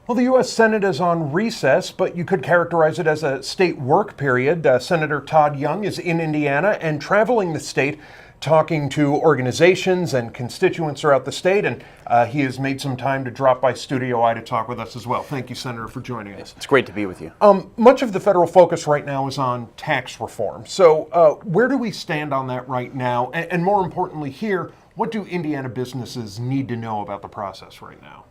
Well, the U.S. Senate is on recess, but you could characterize it as a state work period. Senator Todd Young is in Indiana and traveling the state, talking to organizations and constituents throughout the state, and he has made some time to drop by Studio I to talk with us as well. Thank you, Senator, for joining us. It's great to be with you. Much of the federal focus right now is on tax reform. So where do we stand on that right now? And more importantly here, what do Indiana businesses need to know about the process right now?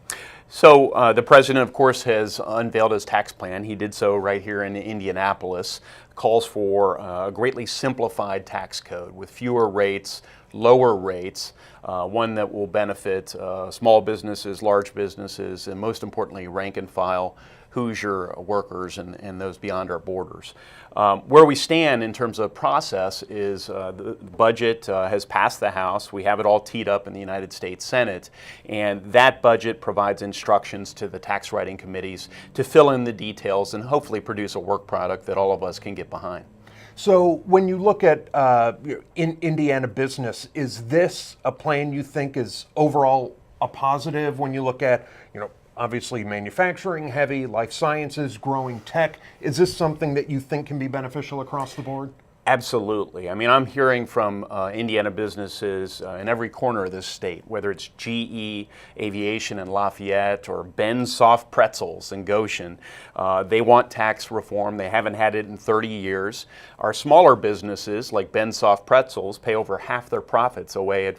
So the president, of course, has unveiled his tax plan. He did so right here in Indianapolis. Calls for a greatly simplified tax code with fewer rates, lower rates, one that will benefit small businesses, large businesses, and most importantly, rank and file Hoosier workers and those beyond our borders. Where we stand in terms of process is the budget has passed the House. We have it all teed up in the United States Senate, and that budget provides instructions to the tax writing committees to fill in the details and hopefully produce a work product that all of us can get behind. So when you look at in Indiana business, is this a plan you think is overall a positive when you look at, obviously manufacturing heavy, life sciences, growing tech? Is this something that you think can be beneficial across the board? Absolutely. I mean, I'm hearing from Indiana businesses in every corner of this state, whether it's GE Aviation in Lafayette or Ben's Soft Pretzels in Goshen. They want tax reform. They haven't had it in 30 years. Our smaller businesses, like Ben's Soft Pretzels, pay over half their profits away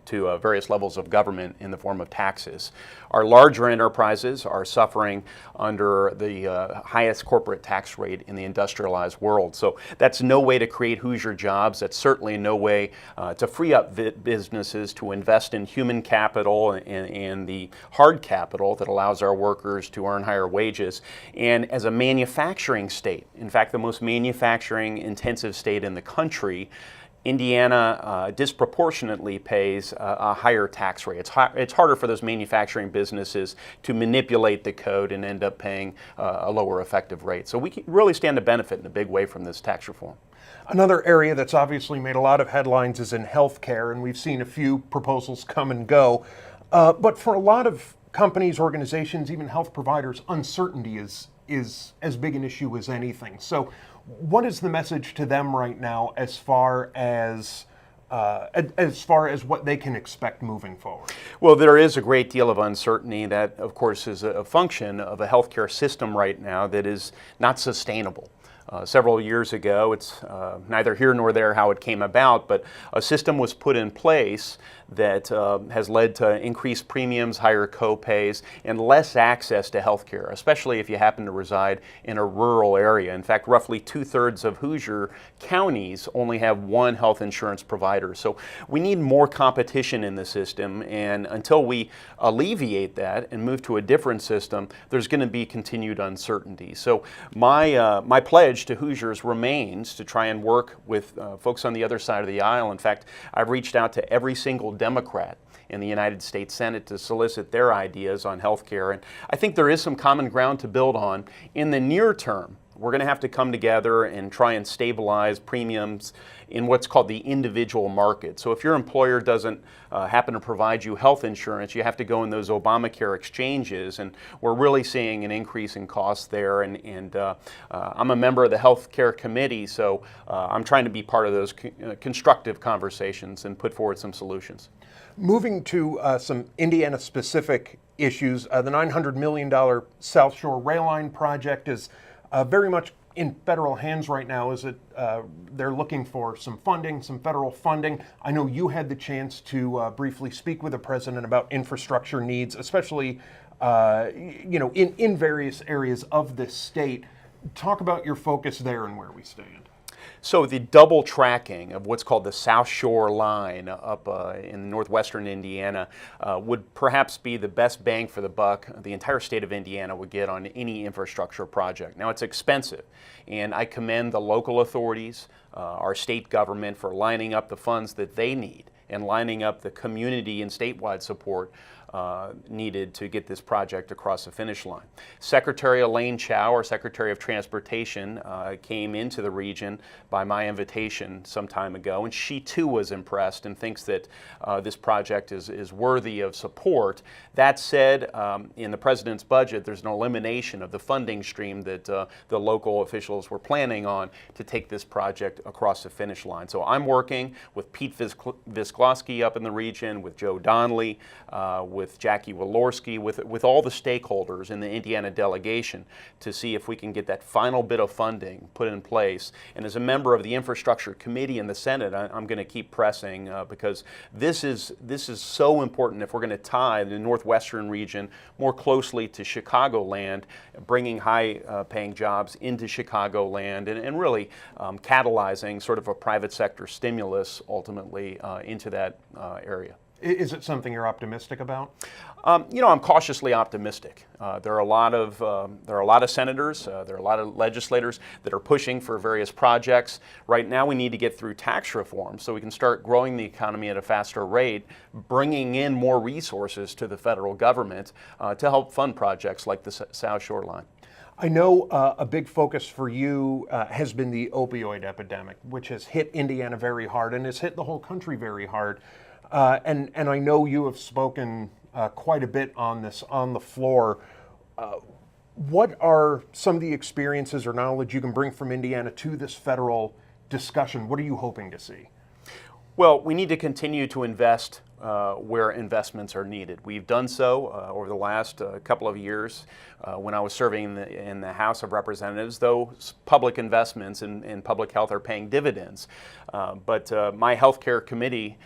to various levels of government in the form of taxes. Our larger enterprises are suffering under the highest corporate tax rate in the industrialized world. So that's no way to create Hoosier jobs. That's certainly no way to free up businesses to invest in human capital and the hard capital that allows our workers to earn higher wages. And as a manufacturing state, in fact, the most manufacturing intensive state in the country, Indiana disproportionately pays a higher tax rate. It's harder for those manufacturing businesses to manipulate the code and end up paying a lower effective rate. So we can really stand to benefit in a big way from this tax reform. Another area that's obviously made a lot of headlines is in healthcare, and we've seen a few proposals come and go. But for a lot of companies, organizations, even health providers, uncertainty is as big an issue as anything. So what is the message to them right now as far as what they can expect moving forward? Well, there is a great deal of uncertainty that, of course, is a function of a healthcare system right now that is not sustainable. Several years ago, it's neither here nor there how it came about, but a system was put in place that has led to increased premiums, higher co-pays, and less access to health care, especially if you happen to reside in a rural area. In fact, roughly 2/3 of Hoosier counties only have one health insurance provider. So we need more competition in the system, and until we alleviate that and move to a different system, there's going to be continued uncertainty. So my pledge to Hoosiers remains to try and work with folks on the other side of the aisle. In fact, I've reached out to every single Democrat in the United States Senate to solicit their ideas on health care, and I think there is some common ground to build on. In the near term, we're going to have to come together and try and stabilize premiums in what's called the individual market. So if your employer doesn't happen to provide you health insurance, you have to go in those Obamacare exchanges, and we're really seeing an increase in costs there. And I'm a member of the Health Care Committee, so I'm trying to be part of those constructive conversations and put forward some solutions. Moving to some Indiana-specific issues, the $900 million South Shore Rail Line project is very much in federal hands right now. Is it? They're looking for some funding, some federal funding. I know you had the chance to briefly speak with the president about infrastructure needs, especially in various areas of this state. Talk about your focus there and where we stand. So the double tracking of what's called the South Shore Line up in northwestern Indiana would perhaps be the best bang for the buck the entire state of Indiana would get on any infrastructure project. Now, it's expensive, and I commend the local authorities, our state government, for lining up the funds that they need and lining up the community and statewide support needed to get this project across the finish line. Secretary Elaine Chao, our Secretary of Transportation, came into the region by my invitation some time ago, and she too was impressed and thinks that this project is worthy of support. That said, in the President's budget, there's an elimination of the funding stream that the local officials were planning on to take this project across the finish line. So I'm working with Pete Visklosky up in the region, with Joe Donnelly, with Jackie Walorski, with all the stakeholders in the Indiana delegation to see if we can get that final bit of funding put in place. And as a member of the Infrastructure Committee in the Senate, I'm going to keep pressing because this is so important if we're going to tie the Northwestern region more closely to Chicagoland, bringing high-paying jobs into Chicagoland and really catalyzing sort of a private sector stimulus ultimately into that area. Is it something you're optimistic about? I'm cautiously optimistic. There are a lot of senators, there are a lot of legislators that are pushing for various projects. Right now, we need to get through tax reform so we can start growing the economy at a faster rate, bringing in more resources to the federal government to help fund projects like the South Shore Line. I know a big focus for you has been the opioid epidemic, which has hit Indiana very hard and has hit the whole country very hard. And I know you have spoken quite a bit on this on the floor. What are some of the experiences or knowledge you can bring from Indiana to this federal discussion? What are you hoping to see? Well, we need to continue to invest where investments are needed. We've done so over the last couple of years when I was serving in the House of Representatives. Those public investments in public health are paying dividends. But my healthcare committee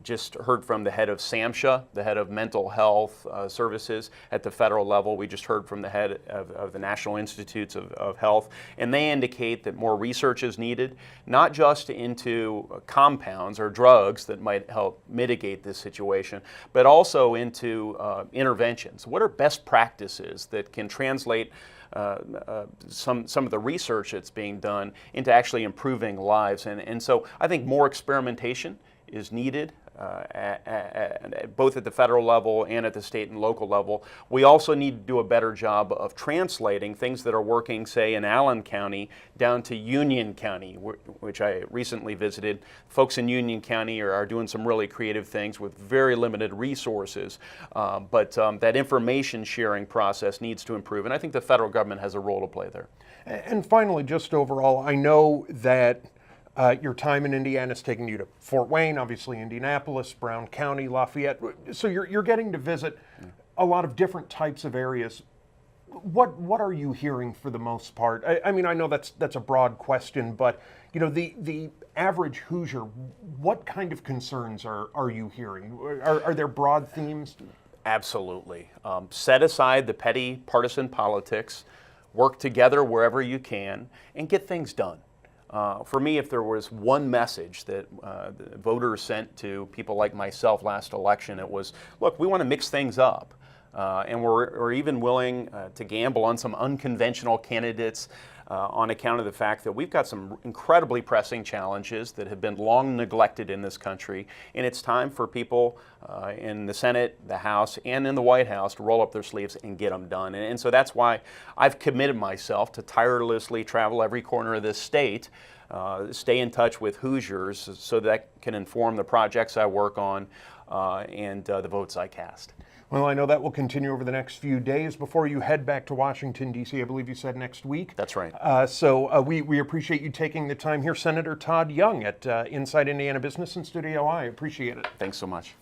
just heard from the head of SAMHSA, the head of mental health services at the federal level. We just heard from the head of the National Institutes of Health, and they indicate that more research is needed, not just into compounds or drugs that might help mitigate this situation, but also into interventions. What are best practices that can translate some of the research that's being done into actually improving lives? And so I think more experimentation is needed, both at the federal level and at the state and local level. We also need to do a better job of translating things that are working, say, in Allen County down to Union County, which I recently visited. Folks in Union County are doing some really creative things with very limited resources, but that information sharing process needs to improve, and I think the federal government has a role to play there. And finally, just overall, I know that your time in Indiana is taking you to Fort Wayne, obviously Indianapolis, Brown County, Lafayette. So you're getting to visit a lot of different types of areas. What are you hearing for the most part? I mean, I know that's a broad question, but the average Hoosier, what kind of concerns are you hearing? Are there broad themes? Absolutely. Set aside the petty partisan politics, work together wherever you can, and get things done. For me, if there was one message that the voters sent to people like myself last election, it was, look, we want to mix things up. And we're even willing to gamble on some unconventional candidates on account of the fact that we've got some incredibly pressing challenges that have been long neglected in this country. And it's time for people in the Senate, the House, and in the White House to roll up their sleeves and get them done. And so that's why I've committed myself to tirelessly travel every corner of this state, stay in touch with Hoosiers so that can inform the projects I work on and the votes I cast. Well, I know that will continue over the next few days before you head back to Washington, D.C. I believe you said next week. That's right. So we appreciate you taking the time here. Senator Todd Young at Inside Indiana Business in Studio I. Appreciate it. Thanks so much.